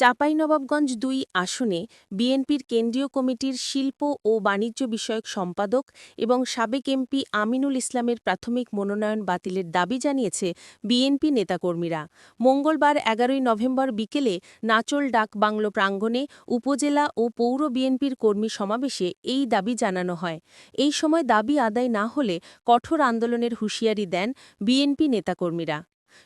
চাঁপাইনবাবগঞ্জ ২ আসনে বিএনপির কেন্দ্রীয় কমিটির শিল্প ও বাণিজ্য বিষয়ক সম্পাদক এবং সাবেক এমপি আমিনুল ইসলামের প্রাথমিক মনোনয়ন বাতিলের দাবি জানিয়েছে বিএনপি নেতাকর্মীরা। মঙ্গলবার ১১ নভেম্বর বিকেলে নাচোল ডাক বাংলো প্রাঙ্গণে উপজেলা ও পৌর বিএনপির কর্মী সমাবেশে এই দাবি জানানো হয়। এই সময় দাবি আদায় না হলে কঠোর আন্দোলনের হুঁশিয়ারি দেন বিএনপি নেতাকর্মীরা।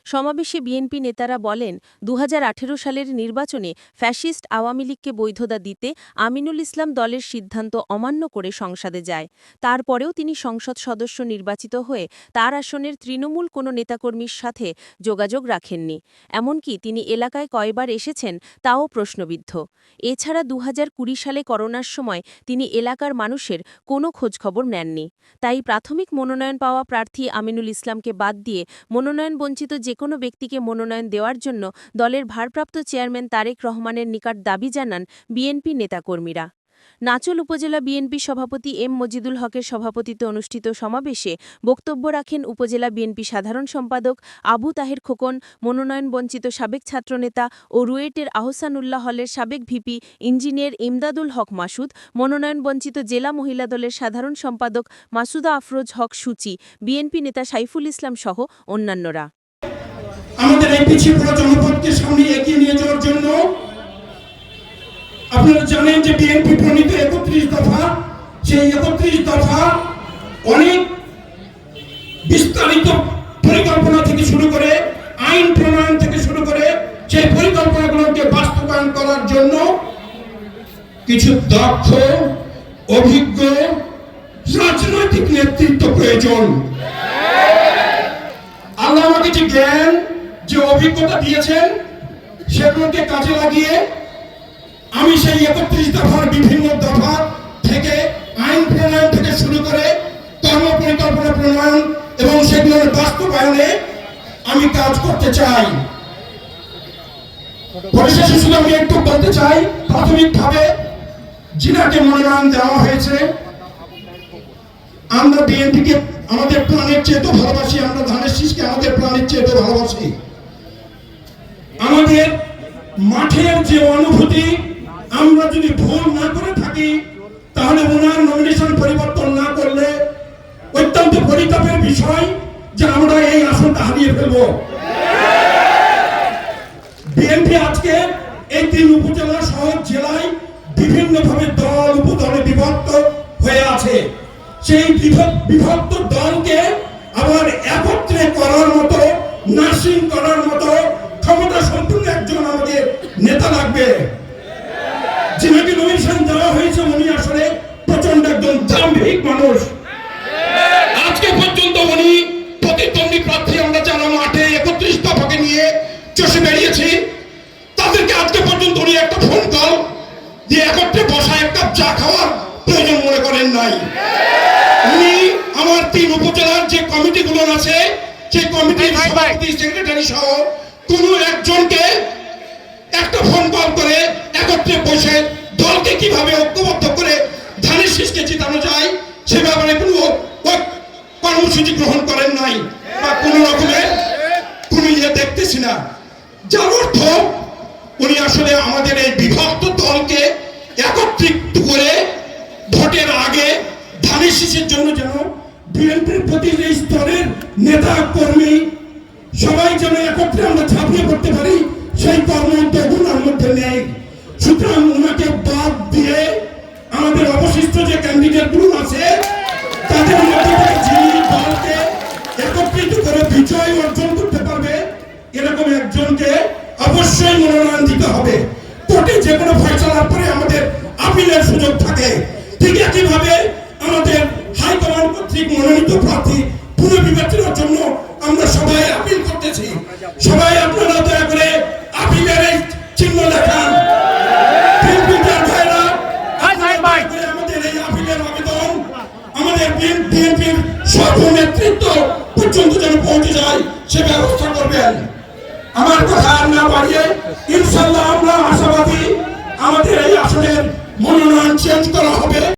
সমাবেশে বিএনপি নেতারা বলেন, ২০১৮ সালের নির্বাচনে ফ্যাসিস্ট আওয়ামী লীগকে বৈধতা দিতে আমিনুল ইসলাম দলের সিদ্ধান্ত অমান্য করে সংসদে যায়। তারপরেও তিনি সংসদ সদস্য নির্বাচিত হয়ে তার আসনের তৃণমূল কোনো নেতাকর্মীর সাথে যোগাযোগ রাখেননি। এমনকি তিনি এলাকায় কয়বার এসেছেন তাও প্রশ্নবিদ্ধ। এছাড়া ২০২০ সালে করোনার সময় তিনি এলাকার মানুষের কোনো খোঁজখবর নেননি। তাই প্রাথমিক মনোনয়ন পাওয়া প্রার্থী আমিনুল ইসলামকে বাদ দিয়ে মনোনয়ন বঞ্চিত যেকোনো ব্যক্তিকে মনোনয়ন দেওয়ার জন্য দলের ভারপ্রাপ্ত চেয়ারম্যান তারেক রহমানের নিকট দাবি জানান বিএনপি নেতাকর্মীরা। নাচোল উপজেলা বিএনপি সভাপতি এম মজিদুল হকের সভাপতিত্বে অনুষ্ঠিত সমাবেশে বক্তব্য রাখেন উপজেলা বিএনপি সাধারণ সম্পাদক আবু তাহের খোকন, মনোনয়ন বঞ্চিত সাবেক ছাত্রনেতা ও রুয়েটের আহসানুল্লাহ হলের সাবেক ভিপি ইঞ্জিনিয়ার ইমদাদুল হক মাসুদ, মনোনয়ন বঞ্চিত জেলা মহিলা দলের সাধারণ সম্পাদক মাসুদা আফরোজ হক সূচি, বিএনপি নেতা সাইফুল ইসলাম সহ অন্যান্যরা। আমাদের এই পিছিয়ে পড়া জনপদকে সামনে এগিয়ে নিয়ে যাওয়ার জন্য আপনারা জানেন যে বিএনপি প্রণীত ৩১ দফা, সেই ৩১ দফা অনেক বিস্তারিত পরিকল্পনা থেকে শুরু করে আইন প্রণয়ন থেকে শুরু করে সেই পরিকল্পনাগুলোকে বাস্তবায়ন করার জন্য কিছু দক্ষ অভিজ্ঞ রাজনৈতিক নেতৃত্ব প্রয়োজন। আল্লাহ আমাকে যে জ্ঞান যে অভিজ্ঞতা দিয়েছেন সেগুলোকে কাজে লাগিয়ে আমি সেই ৩১ দফার বিভিন্ন দফা থেকে আইন প্রণয়ন থেকে শুরু করে কর্ম পরিকল্পনা প্রণয়ন এবং সেগুলোর বাস্তবায়নে আমি কাজ করতে চাই। পরিশেষে শুধু আমি একটু বলতে চাই, প্রাথমিকভাবে যিনাকে মনোনয়ন দেওয়া হয়েছে, আমরা বিএনপিকে আমাদের প্রাণের চেয়ে তো ভালোবাসি, আমরা ধানের শীষকে আমাদের প্রাণের চেয়ে তো ভালোবাসি। আমাদের মাঠের যে অনুভূতি, আমরা যদি ভুল না করে থাকি তাহলে ওনার নমিনেশন পরিবর্তন না করলে অত্যন্ত পরিতাপের বিষয় যে আমরা এই আসনটা হারিয়ে ফেলব। বিএনপি আজকে এই ৩ উপজেলা সহ জেলায় বিভিন্নভাবে দল উপদলে বিভক্ত হয়ে আছে। সেই বিভক্ত দলকে আবার একত্রে করার মতো, নার্সিং করার মতো ক্ষমতা সম্পূর্ণ একজন আমাদের নেতা লাগবে। যিনাকে নমিনেশন দেওয়া হয়েছে উনি আসলে প্রচন্ড একজন দাম্ভিক মানুষ। আজকে পর্যন্ত উনি প্রতিদ্বন্দ্বী প্রার্থী আমরা যারা মাঠে ৩১ দফাকে নিয়ে চষে বেরিয়েছি, তাদেরকে আজকে পর্যন্ত উনি একটা ফোন কল দিয়ে একত্রে বসায় এক কাপ চা খাওয়ার প্রয়োজন মনে করেন নাই। উনি আমার ৩ উপজেলার যে কমিটিগুলো আছে সেই কমিটির সভাপতি, সেক্রেটারি সহ কোন একজনকে একটা ফোন কল করে একত্রে বসে দলকে কিভাবে ঐক্যবদ্ধ করে ধানের শীষকে জিতানো যায় সে ব্যাপারে কোনো কর্মসূচি গ্রহণ করেন নাই বা কোন রকমের কোন দেখতেছি না। যার অর্থ উনি আসলে আমাদের এই বিভক্ত দলকে একত্রিত করে ভোটের আগে ধানের শীষের জন্য যেন বিএনপির প্রতিটি স্তরের নেতা কর্মী সবাই যেন একত্রে আমরা ঝাঁপিয়ে পড়তে পারি সেই কর্ম উদ্যোগগুলোর মধ্যে নেই। সুতরাং ওনাকে বাদ দিয়ে আমাদের অবশিষ্ট যে ক্যান্ডিডেট গুলো আছে তাদের মধ্যে থেকে যিনি দলকে একত্রিত করে বিজয় অর্জন করতে পারবে এরকম একজনকে অবশ্যই মনোনয়ন দিতে হবে। কোর্টে যে কোনো ফয়সালার পরে আমাদের আপিলের সুযোগ থাকে। ঠিক একইভাবে আমাদের হাইকমান্ড কর্তৃক মনোনীত প্রার্থী পুনর্বিবেচনার জন্য আমরা সবাই আপিল করতেছি। সবাই আপনারা দয়া করে আপিলের এই চিহ্ন দেখান। আমাদের এই আপিলের আবেদন আমাদের বিএনপির সর্বনেতৃত্ব পর্যন্ত যেন পৌঁছে যায় সে ব্যবস্থা করবেন। আমার কথা আর না বাড়িয়ে ইনশাআল্লাহ আমরা আশাবাদী আমাদের এই আসনের মনোনয়ন চেঞ্জ করা হবে।